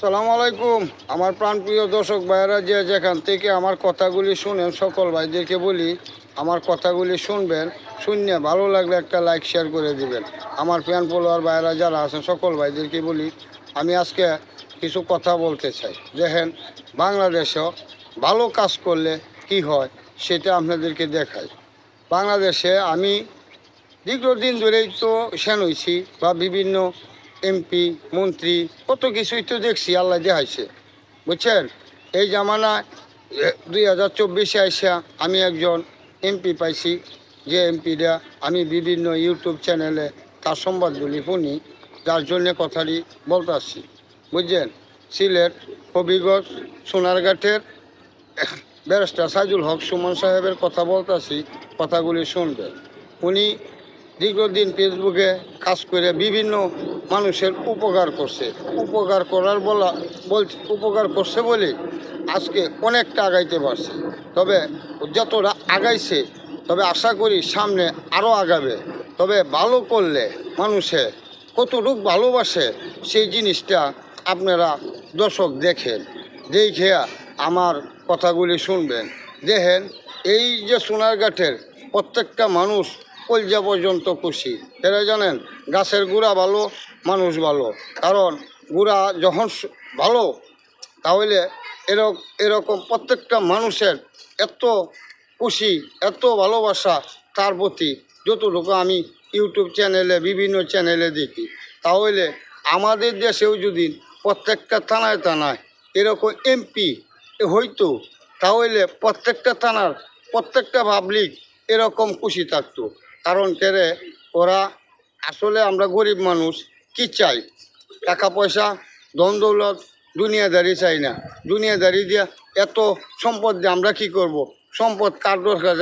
সালামু আলাইকুম আমার প্রাণপ্রিয় দর্শক ভাইয়েরা, যেখান থেকে আমার কথাগুলি শুনেন সকল ভাইদেরকে বলি আমার কথাগুলি শুনবেন, শুনে ভালো লাগলে একটা লাইক শেয়ার করে দিবেন। আমার ফ্যান ফলোয়ার ভাইয়েরা যারা আছেন সকল ভাইদেরকে বলি আমি আজকে কিছু কথা বলতে চাই। দেখেন, বাংলাদেশেও ভালো কাজ করলে কি হয় সেটা আপনাদেরকে দেখাই। বাংলাদেশে আমি দীর্ঘদিন ধরেই তো সেন হয়েছি বা বিভিন্ন এমপি মন্ত্রী কত কিছুই তো দেখছি, আল্লাহ দেখাইছে, বুঝছেন। এই জামানায় 2024 আইসা আমি একজন এমপি পাইছি, যে এমপিটা আমি বিভিন্ন ইউটিউব চ্যানেলে তার সংবাদগুলি শুনি, যার জন্যে কথাটি বলতেছি, বুঝছেন। সিলেট হবিগঞ্জ সোনারঘাটের ব্যারিস্টার সাইদুল হক সুমন সাহেবের কথা বলতেছি, কথাগুলি শুনবেন। উনি দীর্ঘদিন ফেসবুকে কাজ করে বিভিন্ন মানুষের উপকার করছে, উপকার করছে বলে আজকে অনেকটা আগাইতে পারছে। তবে যতটা আগাইছে, তবে আশা করি সামনে আরও আগাবে। তবে ভালো করলে মানুষে কতটুকু ভালোবাসে সেই জিনিসটা আপনারা দর্শক দেখে আমার কথাগুলি শুনবেন। দেখেন, এই যে সোনারঘাটের প্রত্যেকটা মানুষ কলজা পর্যন্ত খুশি। এরা জানেন, গাছের গুঁড়া ভালো, মানুষ ভালো। কারণ গুঁড়া যখন ভালো, তাহলে এরকম প্রত্যেকটা মানুষের এত খুশি, এত ভালোবাসা তার প্রতি, যতটুকু আমি ইউটিউব চ্যানেলে বিভিন্ন চ্যানেলে দেখি। তাহলে আমাদের দেশেও যদি প্রত্যেকটা থানায় এরকম এমপি হইতো, তাহলে প্রত্যেকটা থানার প্রত্যেকটা পাবলিক এরকম খুশি থাকতো। কারণ কেরে ওরা আসলে, আমরা গরিব মানুষ কি চাই? টাকা পয়সা, ধন দৌলত, দুনিয়াদারি চাই না। দুনিয়াদারি দিয়া এত সম্পদ দিয়ে আমরা কি করব? সম্পদ কার দরকার?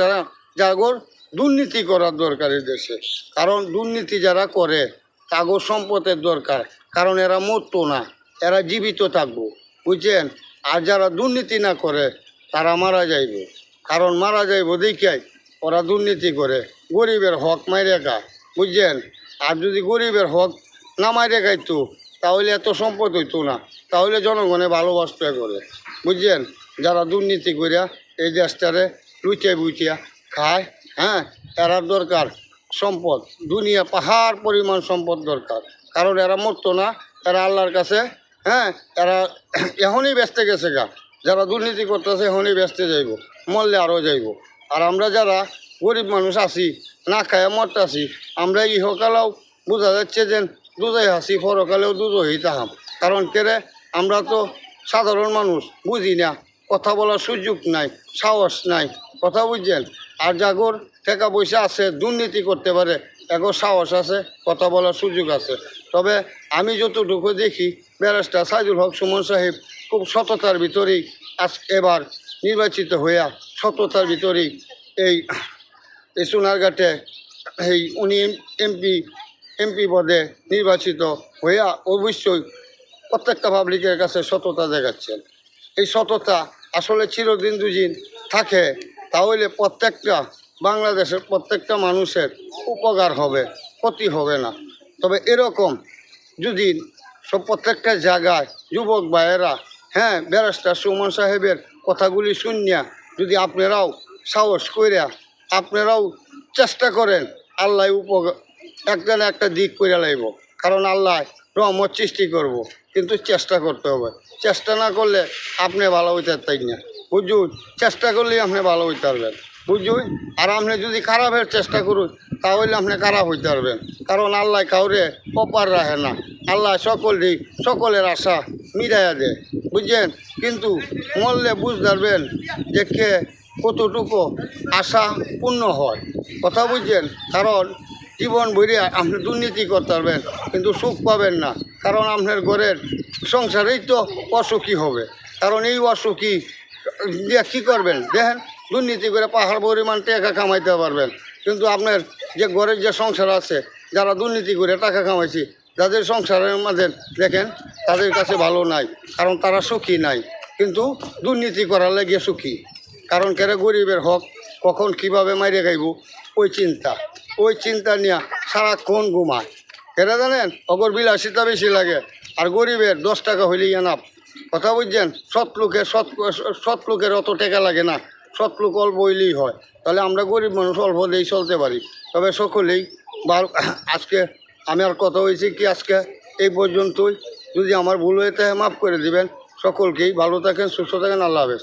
যাগর দুর্নীতি করার দরকার এই দেশে। কারণ দুর্নীতি যারা করে তাগর সম্পদের দরকার। কারণ এরা মরতো না, এরা জীবিত থাকবো, বুঝছেন। আর যারা দুর্নীতি না করে তারা মারা যাইব। কারণ মারা যাইব দেখাই ওরা দুর্নীতি করে, গরিবের হক মাইরে খায়, বুঝছেন। আর যদি গরিবের হক না মাইরে খাইতো, তাহলে এত সম্পদ হইতো না, তাহলে জনগণে ভালোবাসতে করে, বুঝছেন। যারা দুর্নীতি করিয়া এই দেশটারে লুটিয়া বুটিয়া খায়, হ্যাঁ, এরার দরকার সম্পদ, দুনিয়া পাহাড় পরিমাণ সম্পদ দরকার। কারণ এরা মরতো না, এরা আল্লাহর কাছে, হ্যাঁ, এরা এখনই ব্যস্ত গেছে গা। যারা দুর্নীতি করতেছে এখনই ব্যস্ত যাইব, মরলে আরও যাইব। আর আমরা যারা গরিব মানুষ আছি, না খায় মরতাছি, আমরা ইহকালেও বোঝা যাচ্ছে যে দুধই হাসি, পরকালেও দুধই তাহাম। কারণ কেরে আমরা তো সাধারণ মানুষ, বুঝি না, কথা বলার সুযোগ নাই, সাহস নাই, কথা বুঝছেন। আর জাগর টাকা পয়সা আছে, দুর্নীতি করতে পারে, এগোর সাহস আছে, কথা বলার সুযোগ আছে। তবে আমি যতটুকু দেখি, ব্যারিস্টার সাইদুল হক সুমন সাহেব খুব সততার ভিতরেই এবার নির্বাচিত হইয়া, সততার ভিতরেই এই সোনারঘাটে উনি এমপি পদে নির্বাচিত হইয়া অবশ্যই প্রত্যেকটা পাবলিকের কাছে সততা দেখাচ্ছেন। এই সততা আসলে চিরদিন দুদিন থাকে, তাহলে প্রত্যেকটা বাংলাদেশের প্রত্যেকটা মানুষের উপকার হবে, ক্ষতি হবে না। তবে এরকম যদি প্রত্যেকটা জায়গায় যুবক ভাইয়েরা, হ্যাঁ, ব্যারিস্টার সুমন সাহেবের কথাগুলি শুনিয়া যদি আপনারাও সাহস কইরা আপনারাও চেষ্টা করেন, আল্লাহ একটা না একটা দিক করে লাইব। কারণ আল্লাহ রহমত সৃষ্টি করব, কিন্তু চেষ্টা করতে হবে। চেষ্টা না করলে আপনি ভালো হইতে পারেন না, বুঝুন। চেষ্টা করলেই আপনি ভালো হইতে পারবেন, বুঝুন। আর আপনি যদি খারাপের চেষ্টা করুন, তাহলে আপনি খারাপ হইতে পারবেন। কারণ আল্লাহ কাউরে অপার রাখে না, আল্লাহ সকলের আশা মিটাইয়া দেয়, বুঝছেন। কিন্তু মরলে বুঝতে পারবেন যে কে কতটুকু আশা পূর্ণ হয়, কথা বুঝছেন। কারণ জীবন ভরে আপনি দুর্নীতি করতে পারবেন, কিন্তু সুখ পাবেন না। কারণ আপনার ঘরের সংসারেই তো অসুখী হবে। কারণ এই অসুখী দিয়ে কী করবেন? দেখেন, দুর্নীতি করে পাহাড় পরিমাণ টাকা কামাইতে পারবেন, কিন্তু আপনার যে ঘরের যে সংসার আছে, যারা দুর্নীতি করে টাকা কামাইছি, যাদের সংসারের মাঝে দেখেন তাদের কাছে ভালো নাই, কারণ তারা সুখী নাই, কিন্তু দুর্নীতি করার লাগিয়ে সুখী। কারণ কেরে গরিবের হক কখন কিভাবে মাইরে খাইব, ওই চিন্তা নিয়ে সারাক্ষণ ঘুমায়। কেরা জানেন, অগর বিলাসিতা বেশি লাগে, আর গরিবের 10 টাকা হইলেই এনাফ। কথা বুঝছেন? সৎ লোকের অত টাকা লাগে না, সৎ লোক অল্প হইলেই হয়। তাহলে আমরা গরিব মানুষ অল্প দিয়েই চলতে পারি। তবে সকলেই আজকে আমি আর কথা হয়েছি কি আজকে এই পর্যন্তই। যদি আমার ভুল হয়ে থাকে মাফ করে দিবেন। সকলকেই ভালো থাকেন, সুস্থ থাকেন। আল্লাহ হাফেজ।